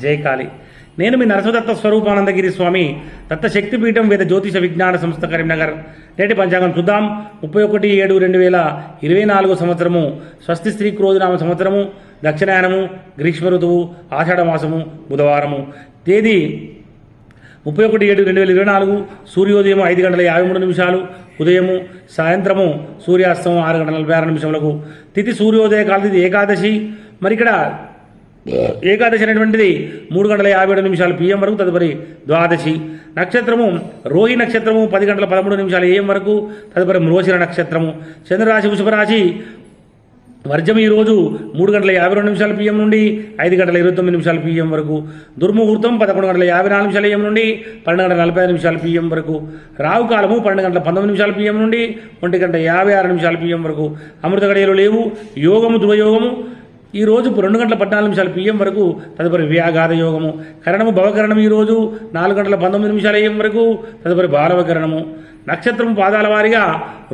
జయకాళి. నేను మీ నరసదత్త స్వరూపానందగిరి స్వామి దత్తశక్తిపీఠం వేద జ్యోతిష విజ్ఞాన సంస్థ కరీంనగర్. నేటి పంచాంగం చూద్దాం. 31/7/2024 సంవత్సరము స్వస్తి స్త్రీ క్రోధనామ సంవత్సరము, దక్షిణాయనము, గ్రీష్మ ఋతువు, ఆషాఢ మాసము, బుధవారము. తేదీ 31/7/2024. సూర్యోదయం 5:53, ఉదయము సాయంత్రము సూర్యాస్తమం 6:46. తిథి సూర్యోదయ కాల తిథి ఏకాదశి. మరి ఇక్కడ ఏకాదశి అనేటువంటిది 3:57 PM వరకు, తదుపరి ద్వాదశి. నక్షత్రము రోహి నక్షత్రము 10:13 AM వరకు, తదుపరి మృగశిర నక్షత్రము. చంద్రరాశి వృషభరాశి. వర్జం ఈరోజు 3:52 PM నుండి 5:29 PM వరకు. దుర్ముహూర్తం 11:54 AM నుండి 12:45 PM వరకు. రావు కాలము 12:19 PM నుండి 1:56 PM వరకు. అమృత గడియలు లేవు. యోగము ధ్రువయోగము ఈరోజు 2:14 PM వరకు, తదుపరి వ్యాఘాత యోగము. కరణము భవకరణం ఈరోజు 4:19 AM వరకు, తదుపరి బాలవకరణము. నక్షత్రం పాదాల వారిగా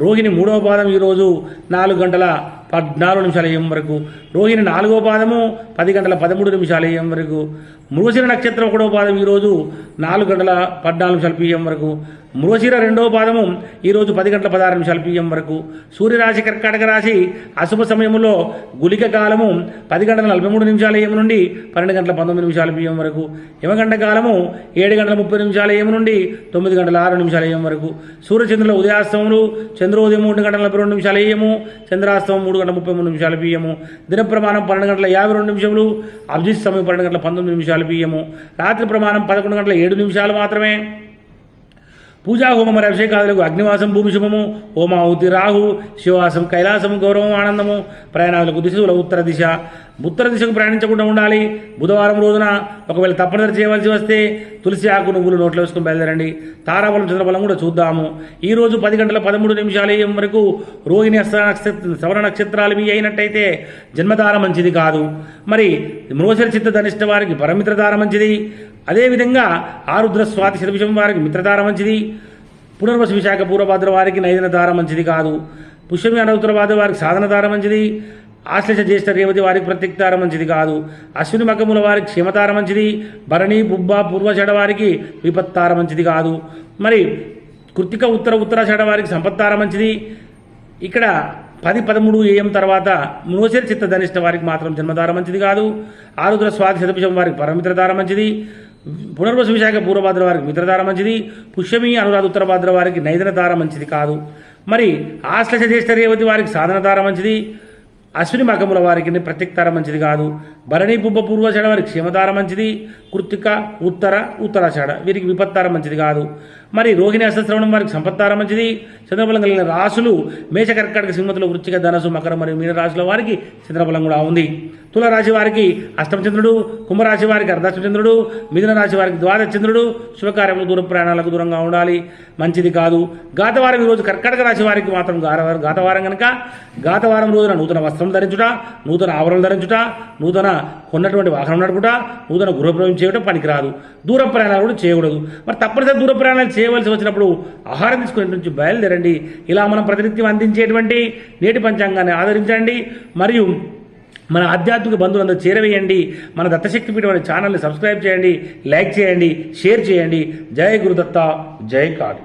రోహిణి 3వ పాదం ఈరోజు 4:14 AM వరకు. రోహిణి 4వ పాదము 10:13 AM వరకు. మృగశిర నక్షత్రం 1వ పాదం ఈరోజు 4:14 PM వరకు. మృగశిర 2వ పాదము ఈరోజు 10:16 PM వరకు. సూర్యరాశి కర్కాటక రాశి. అశుభ సమయంలో గుళిక కాలము 10:43 AM నుండి 12:19 PM వరకు. యమగంట కాలము 7:30 AM నుండి 9:06 AM వరకు. సూర్యచంద్రుల ఉదయాస్తములు చంద్రోదయం 3:42 AM, చంద్రాస్తమం 3:33 PM. దిన ప్రమాణం 12:52. అభిజిత్ సమయం 12:19 PM. రాత్రి ప్రమాణం 11:07 మాత్రమే. పూజా హోమం మరి అభిషేకాదులకు అగ్నివాసం భూమి శుభము, హోమాహుతి రాహు, శివాసం కైలాసం గౌరవం ఆనందము. ప్రయాణాలకు దిశలో ఉత్తర దిశ. ఉత్తర దిశకు ప్రయాణించకుండా ఉండాలి. బుధవారం రోజున ఒకవేళ తప్పనిసరి చేయవలసి వస్తే తులసి ఆకు నువ్వులు నోట్లో వేసుకుని బయలుదేరండి. తారాబలం చంద్రబలం కూడా చూద్దాము. ఈరోజు 10:13 AM వరకు రోహిణి శ్రవణ నక్షత్రాలు మీ అయినట్టయితే జన్మతార మంచిది కాదు. మరి మృగశిర చిత్త ధనిష్ట వారికి పరమిత్రతార మంచిది. అదేవిధంగా ఆరుద్ర స్వాతి శతభిషం వారికి మిత్రతార మంచిది. పునర్వసు విశాఖ పూర్వభాద్ర వారికి నైదన తార మంచిది కాదు. పుష్యమి అనౌత్తర భాద్ర వారికి సాధన తార మంచిది. ఆశ్లేష జ్యేష్ఠ రేవతి వారికి ప్రత్యక్తార మంచిది కాదు. అశ్విని మకముల వారికి క్షేమతార మంచిది. భరణి పుబ్బ పూర్వషడ వారికి విపత్తార మంచిది కాదు. మరి కృత్తిక ఉత్తరాషాఢ వారికి సంపత్తార మంచిది. ఇక్కడ 10:13 AM తర్వాత మృగశిర చిత్త ధనిష్ట వారికి మాత్రం జన్మతార మంచిది కాదు. ఆరుద్ర స్వాతి శతభిషం వారికి పరమిత్రతార మంచిది. పునర్వసు విశాఖ పూర్వభాద్ర వారికి మిత్రతార మంచిది. పుష్యమి అనురాధ ఉత్తర భాద్ర వారికి నైదన తార మంచిది కాదు. మరి ఆశ్లేష జ్యేష్ఠ రేవతి వారికి సాధన తార మంచిది. అశ్విని మకముల వారికి ప్రత్యక్తార మంచిది కాదు. భరణి పుబ్బ పూర్వషాఢ వారికి క్షేమతార మంచిది. కృత్తిక ఉత్తరాషాఢ వీరికి విపత్తార మంచిది కాదు. మరి రోహిణి అష్టశ్రవణం వారికి సంపత్తార మంచిది. చంద్రబలం కలిగిన రాశులు మేష కర్కాటక సింహతులు వృశ్చిక ధనసు మకర మరియు మీన రాశుల వారికి చంద్రబలం కూడా ఉంది. తులారాశి వారికి అష్టమచంద్రుడు, కుంభరాశి వారికి అర్ధాష్టమచంద్రుడు, మిథున రాశి వారికి ద్వాదశ చంద్రుడు. శుభకార్యములు దూర ప్రయాణాలకు దూరంగా ఉండాలి, మంచిది కాదు. గాతవారం ఈరోజు కర్కాటక రాశి వారికి మాత్రం గాతవారం కనుక గాతవారం రోజున నూతన వస్త్రం ధరించుట, నూతన ఆవరణలు ధరించుట, నూతన కొన్నటువంటి వాహనం నడుపుట, నూతన గృహప్రవేశం చేయడం పనికిరాదు. దూర ప్రయాణాలు కూడా చేయకూడదు. మరి తప్పనిసరి దూర ప్రయాణాలు చేయవలసి వచ్చినప్పుడు ఆహారం తీసుకునే నుంచి బయలుదేరండి. ఇలా మనం ప్రతినిత్యం అందించేటువంటి నేటి పంచాంగాన్ని ఆదరించండి. మరియు మన ఆధ్యాత్మిక బంధువులందరూ చేరవేయండి. మన దత్తశక్తిపీఠం అనే ఛానల్ని సబ్స్క్రైబ్ చేయండి, లైక్ చేయండి, షేర్ చేయండి. జై గురుదత్త, జై కాళీ.